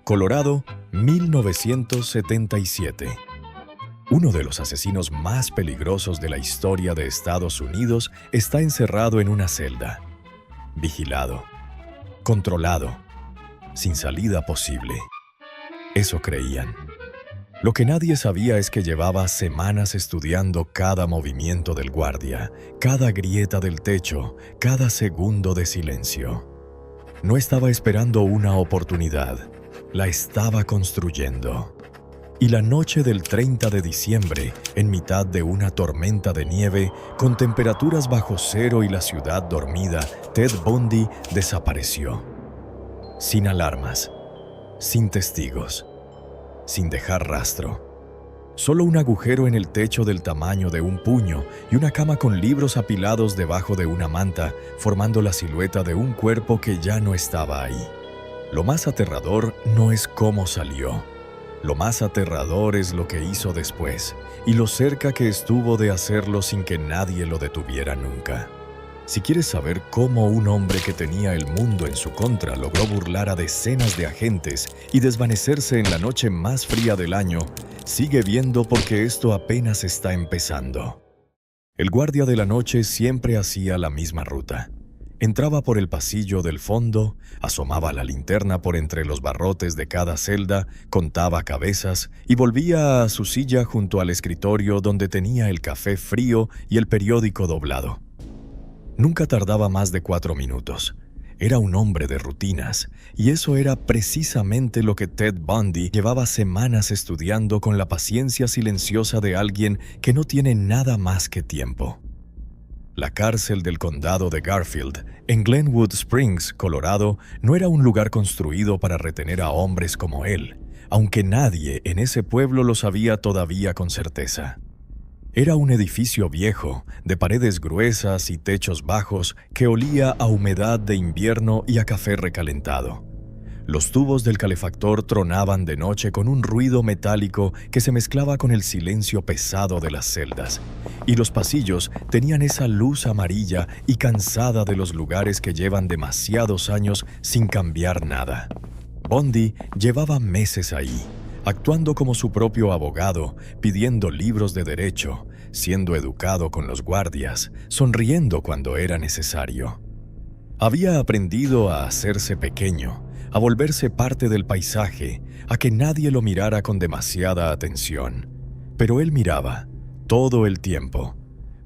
Colorado, 1977. Uno de los asesinos más peligrosos de la historia de Estados Unidos está encerrado en una celda, vigilado, controlado, sin salida posible. Eso creían. Lo que nadie sabía es que llevaba semanas estudiando cada movimiento del guardia, cada grieta del techo, cada segundo de silencio. No estaba esperando una oportunidad, la estaba construyendo. Y la noche del 30 de diciembre, en mitad de una tormenta de nieve, con temperaturas bajo cero y la ciudad dormida, Ted Bundy desapareció. Sin alarmas, sin testigos, sin dejar rastro. Solo un agujero en el techo del tamaño de un puño y una cama con libros apilados debajo de una manta, formando la silueta de un cuerpo que ya no estaba ahí. Lo más aterrador no es cómo salió. Lo más aterrador es lo que hizo después, y lo cerca que estuvo de hacerlo sin que nadie lo detuviera nunca. Si quieres saber cómo un hombre que tenía el mundo en su contra logró burlar a decenas de agentes y desvanecerse en la noche más fría del año, sigue viendo porque esto apenas está empezando. El guardia de la noche siempre hacía la misma ruta. Entraba por el pasillo del fondo, asomaba la linterna por entre los barrotes de cada celda, contaba cabezas y volvía a su silla junto al escritorio donde tenía el café frío y el periódico doblado. Nunca tardaba más de 4 minutos. Era un hombre de rutinas, y eso era precisamente lo que Ted Bundy llevaba semanas estudiando con la paciencia silenciosa de alguien que no tiene nada más que tiempo. La cárcel del condado de Garfield, en Glenwood Springs, Colorado, no era un lugar construido para retener a hombres como él, aunque nadie en ese pueblo lo sabía todavía con certeza. Era un edificio viejo, de paredes gruesas y techos bajos, que olía a humedad de invierno y a café recalentado. Los tubos del calefactor tronaban de noche con un ruido metálico que se mezclaba con el silencio pesado de las celdas, y los pasillos tenían esa luz amarilla y cansada de los lugares que llevan demasiados años sin cambiar nada. Bundy llevaba meses ahí, actuando como su propio abogado, pidiendo libros de derecho, siendo educado con los guardias, sonriendo cuando era necesario. Había aprendido a hacerse pequeño, a volverse parte del paisaje, a que nadie lo mirara con demasiada atención. Pero él miraba, todo el tiempo.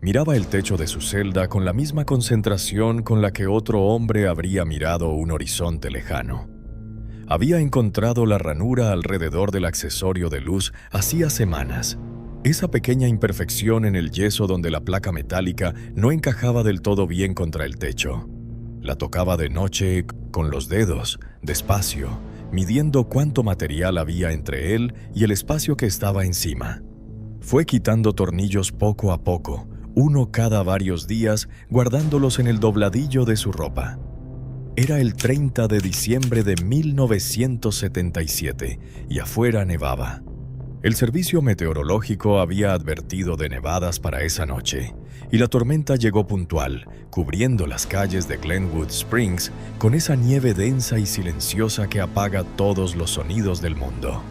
Miraba el techo de su celda con la misma concentración con la que otro hombre habría mirado un horizonte lejano. Había encontrado la ranura alrededor del accesorio de luz hacía semanas. Esa pequeña imperfección en el yeso donde la placa metálica no encajaba del todo bien contra el techo. La tocaba de noche con los dedos, despacio, midiendo cuánto material había entre él y el espacio que estaba encima. Fue quitando tornillos poco a poco, uno cada varios días, guardándolos en el dobladillo de su ropa. Era el 30 de diciembre de 1977 y afuera nevaba. El servicio meteorológico había advertido de nevadas para esa noche, y la tormenta llegó puntual, cubriendo las calles de Glenwood Springs con esa nieve densa y silenciosa que apaga todos los sonidos del mundo.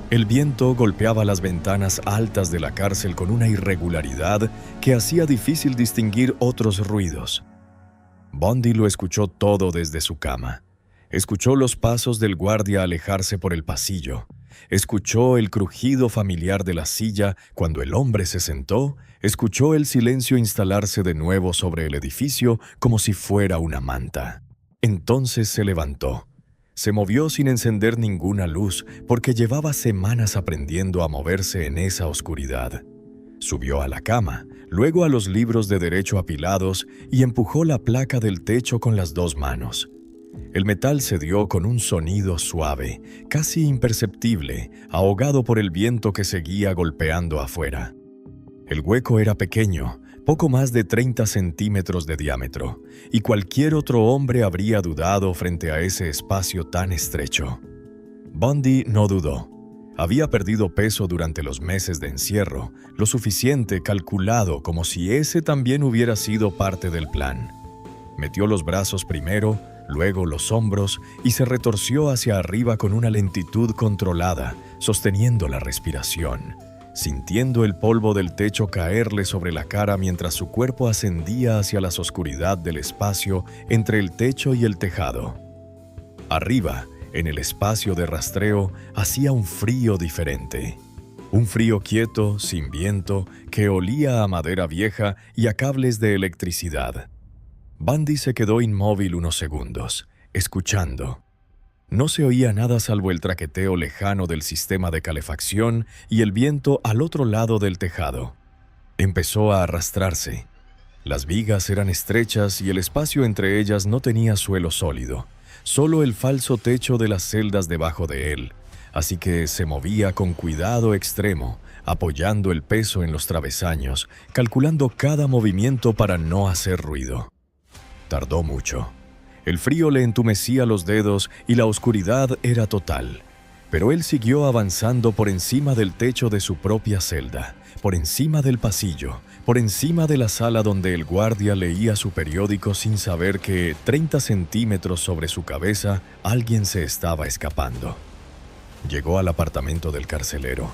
El viento golpeaba las ventanas altas de la cárcel con una irregularidad que hacía difícil distinguir otros ruidos. Bundy lo escuchó todo desde su cama. Escuchó los pasos del guardia alejarse por el pasillo. Escuchó el crujido familiar de la silla cuando el hombre se sentó. Escuchó el silencio instalarse de nuevo sobre el edificio como si fuera una manta. Entonces se levantó. Se movió sin encender ninguna luz porque llevaba semanas aprendiendo a moverse en esa oscuridad. Subió a la cama, luego a los libros de derecho apilados y empujó la placa del techo con las 2 manos. El metal cedió con un sonido suave, casi imperceptible, ahogado por el viento que seguía golpeando afuera. El hueco era pequeño, poco más de 30 centímetros de diámetro, y cualquier otro hombre habría dudado frente a ese espacio tan estrecho. Bundy no dudó. Había perdido peso durante los meses de encierro, lo suficiente calculado como si ese también hubiera sido parte del plan. Metió los brazos primero, luego los hombros y se retorció hacia arriba con una lentitud controlada, sosteniendo la respiración, sintiendo el polvo del techo caerle sobre la cara mientras su cuerpo ascendía hacia la oscuridad del espacio entre el techo y el tejado. Arriba, en el espacio de rastreo, hacía un frío diferente. Un frío quieto, sin viento, que olía a madera vieja y a cables de electricidad. Bundy se quedó inmóvil unos segundos, escuchando. No se oía nada salvo el traqueteo lejano del sistema de calefacción y el viento al otro lado del tejado. Empezó a arrastrarse. Las vigas eran estrechas y el espacio entre ellas no tenía suelo sólido, solo el falso techo de las celdas debajo de él, así que se movía con cuidado extremo, apoyando el peso en los travesaños, calculando cada movimiento para no hacer ruido. Tardó mucho. El frío le entumecía los dedos y la oscuridad era total, pero él siguió avanzando por encima del techo de su propia celda, por encima del pasillo, por encima de la sala donde el guardia leía su periódico sin saber que 30 centímetros sobre su cabeza alguien se estaba escapando. Llegó al apartamento del carcelero.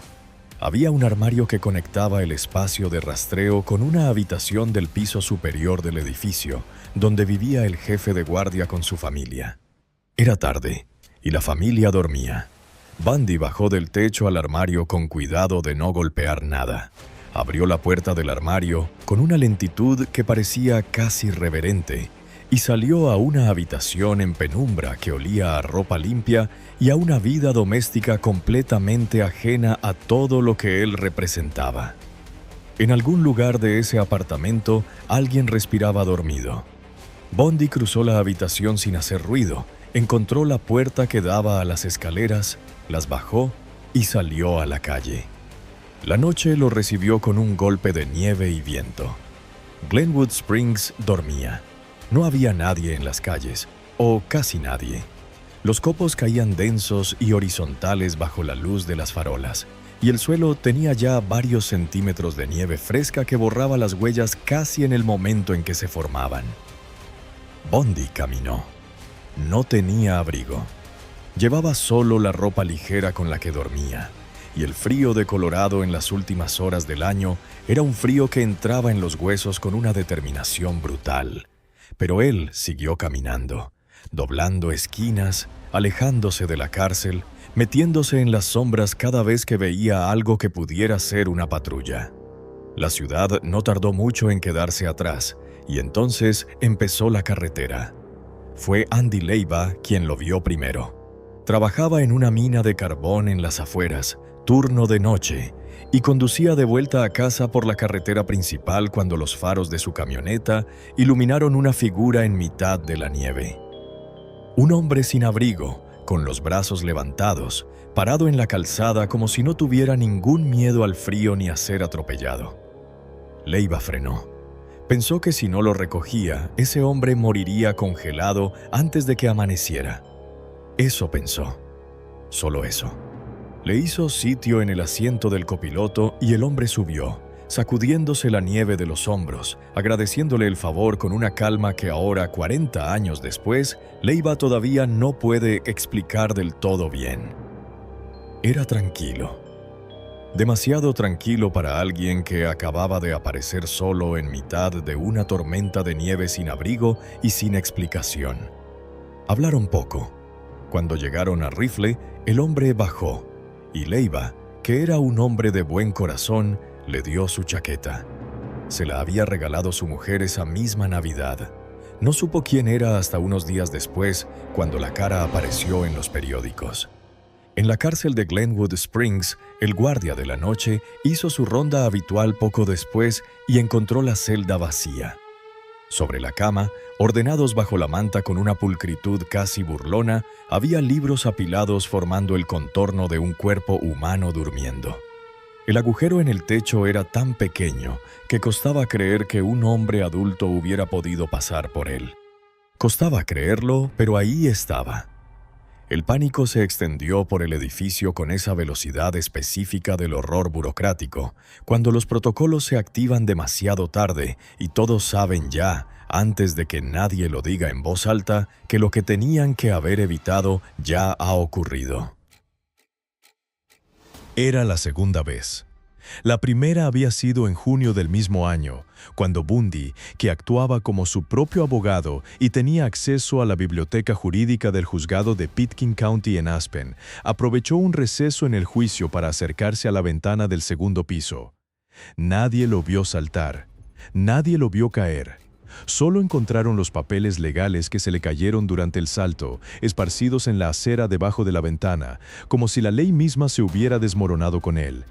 Había un armario que conectaba el espacio de rastreo con una habitación del piso superior del edificio, donde vivía el jefe de guardia con su familia. Era tarde, y la familia dormía. Bundy bajó del techo al armario con cuidado de no golpear nada. Abrió la puerta del armario con una lentitud que parecía casi reverente, y salió a una habitación en penumbra que olía a ropa limpia y a una vida doméstica completamente ajena a todo lo que él representaba. En algún lugar de ese apartamento, alguien respiraba dormido. Bundy cruzó la habitación sin hacer ruido, encontró la puerta que daba a las escaleras, las bajó y salió a la calle. La noche lo recibió con un golpe de nieve y viento. Glenwood Springs dormía. No había nadie en las calles, o casi nadie. Los copos caían densos y horizontales bajo la luz de las farolas, y el suelo tenía ya varios centímetros de nieve fresca que borraba las huellas casi en el momento en que se formaban. Bundy caminó. No tenía abrigo. Llevaba solo la ropa ligera con la que dormía, y el frío de Colorado en las últimas horas del año era un frío que entraba en los huesos con una determinación brutal. Pero él siguió caminando, doblando esquinas, alejándose de la cárcel, metiéndose en las sombras cada vez que veía algo que pudiera ser una patrulla. La ciudad no tardó mucho en quedarse atrás, y entonces empezó la carretera. Fue Andy Leiva quien lo vio primero. Trabajaba en una mina de carbón en las afueras, turno de noche, y conducía de vuelta a casa por la carretera principal cuando los faros de su camioneta iluminaron una figura en mitad de la nieve. Un hombre sin abrigo, con los brazos levantados, parado en la calzada como si no tuviera ningún miedo al frío ni a ser atropellado. Leiva frenó. Pensó que si no lo recogía, ese hombre moriría congelado antes de que amaneciera. Eso pensó. Solo eso. Le hizo sitio en el asiento del copiloto y el hombre subió, sacudiéndose la nieve de los hombros, agradeciéndole el favor con una calma que ahora, 40 años después, Leiva todavía no puede explicar del todo bien. Era tranquilo. Demasiado tranquilo para alguien que acababa de aparecer solo en mitad de una tormenta de nieve sin abrigo y sin explicación. Hablaron poco. Cuando llegaron a Rifle, el hombre bajó, y Leiva, que era un hombre de buen corazón, le dio su chaqueta. Se la había regalado su mujer esa misma Navidad. No supo quién era hasta unos días después, cuando la cara apareció en los periódicos. En la cárcel de Glenwood Springs, el guardia de la noche hizo su ronda habitual poco después y encontró la celda vacía. Sobre la cama, ordenados bajo la manta con una pulcritud casi burlona, había libros apilados formando el contorno de un cuerpo humano durmiendo. El agujero en el techo era tan pequeño que costaba creer que un hombre adulto hubiera podido pasar por él. Costaba creerlo, pero ahí estaba. El pánico se extendió por el edificio con esa velocidad específica del horror burocrático, cuando los protocolos se activan demasiado tarde y todos saben ya, antes de que nadie lo diga en voz alta, que lo que tenían que haber evitado ya ha ocurrido. Era la segunda vez. La primera había sido en junio del mismo año, cuando Bundy, que actuaba como su propio abogado y tenía acceso a la biblioteca jurídica del juzgado de Pitkin County en Aspen, aprovechó un receso en el juicio para acercarse a la ventana del segundo piso. Nadie lo vio saltar, nadie lo vio caer. Solo encontraron los papeles legales que se le cayeron durante el salto, esparcidos en la acera debajo de la ventana, como si la ley misma se hubiera desmoronado con él.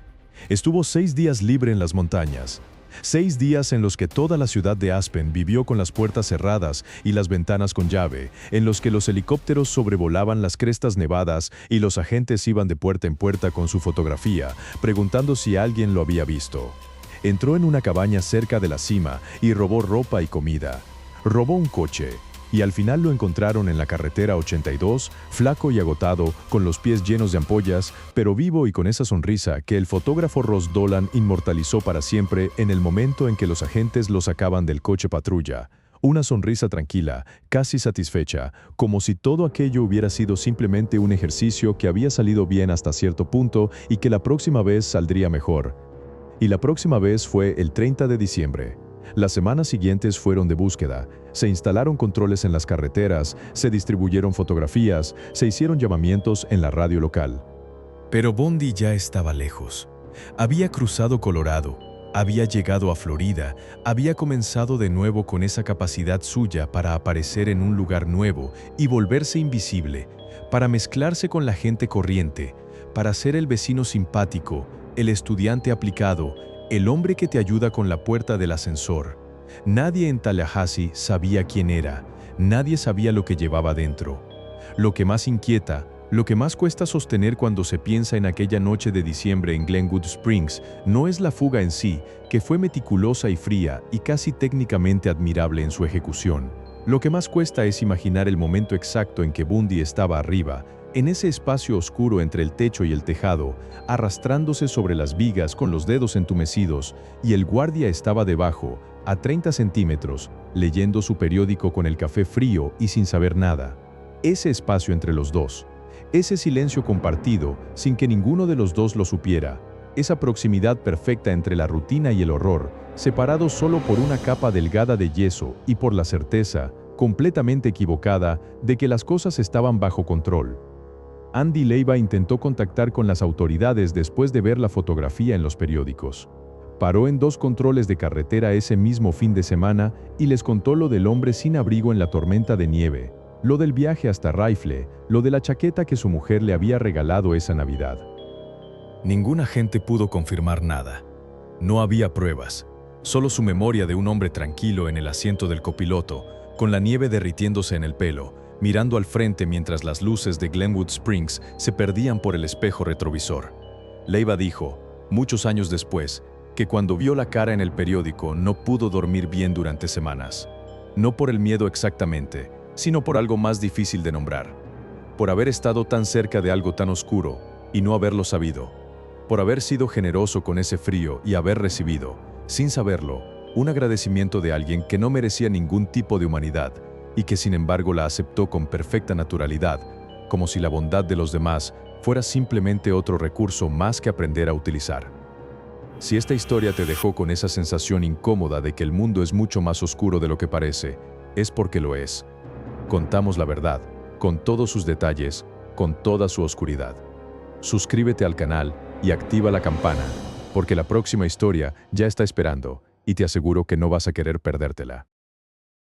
Estuvo 6 días libre en las montañas. 6 días en los que toda la ciudad de Aspen vivió con las puertas cerradas y las ventanas con llave, en los que los helicópteros sobrevolaban las crestas nevadas y los agentes iban de puerta en puerta con su fotografía, preguntando si alguien lo había visto. Entró en una cabaña cerca de la cima y robó ropa y comida. Robó un coche. Y al final lo encontraron en la carretera 82, flaco y agotado, con los pies llenos de ampollas, pero vivo y con esa sonrisa que el fotógrafo Ross Dolan inmortalizó para siempre en el momento en que los agentes lo sacaban del coche patrulla. Una sonrisa tranquila, casi satisfecha, como si todo aquello hubiera sido simplemente un ejercicio que había salido bien hasta cierto punto y que la próxima vez saldría mejor. Y la próxima vez fue el 30 de diciembre. Las semanas siguientes fueron de búsqueda. Se instalaron controles en las carreteras, se distribuyeron fotografías, se hicieron llamamientos en la radio local. Pero Bundy ya estaba lejos. Había cruzado Colorado, había llegado a Florida, había comenzado de nuevo con esa capacidad suya para aparecer en un lugar nuevo y volverse invisible, para mezclarse con la gente corriente, para ser el vecino simpático, el estudiante aplicado, el hombre que te ayuda con la puerta del ascensor. Nadie en Tallahassee sabía quién era, nadie sabía lo que llevaba dentro. Lo que más inquieta, lo que más cuesta sostener cuando se piensa en aquella noche de diciembre en Glenwood Springs, no es la fuga en sí, que fue meticulosa y fría y casi técnicamente admirable en su ejecución. Lo que más cuesta es imaginar el momento exacto en que Bundy estaba arriba, en ese espacio oscuro entre el techo y el tejado, arrastrándose sobre las vigas con los dedos entumecidos, y el guardia estaba debajo, a 30 centímetros, leyendo su periódico con el café frío y sin saber nada. Ese espacio entre los dos, ese silencio compartido sin que ninguno de los dos lo supiera, esa proximidad perfecta entre la rutina y el horror, separados solo por una capa delgada de yeso y por la certeza, completamente equivocada, de que las cosas estaban bajo control. Andy Leiva intentó contactar con las autoridades después de ver la fotografía en los periódicos. Paró en 2 controles de carretera ese mismo fin de semana y les contó lo del hombre sin abrigo en la tormenta de nieve, lo del viaje hasta Rifle, lo de la chaqueta que su mujer le había regalado esa Navidad. Ningún agente pudo confirmar nada. No había pruebas, solo su memoria de un hombre tranquilo en el asiento del copiloto, con la nieve derritiéndose en el pelo, mirando al frente mientras las luces de Glenwood Springs se perdían por el espejo retrovisor. Leiva dijo, muchos años después, que cuando vio la cara en el periódico no pudo dormir bien durante semanas. No por el miedo exactamente, sino por algo más difícil de nombrar. Por haber estado tan cerca de algo tan oscuro y no haberlo sabido. Por haber sido generoso con ese frío y haber recibido, sin saberlo, un agradecimiento de alguien que no merecía ningún tipo de humanidad, y que sin embargo la aceptó con perfecta naturalidad, como si la bondad de los demás fuera simplemente otro recurso más que aprender a utilizar. Si esta historia te dejó con esa sensación incómoda de que el mundo es mucho más oscuro de lo que parece, es porque lo es. Contamos la verdad, con todos sus detalles, con toda su oscuridad. Suscríbete al canal y activa la campana, porque la próxima historia ya está esperando y te aseguro que no vas a querer perdértela.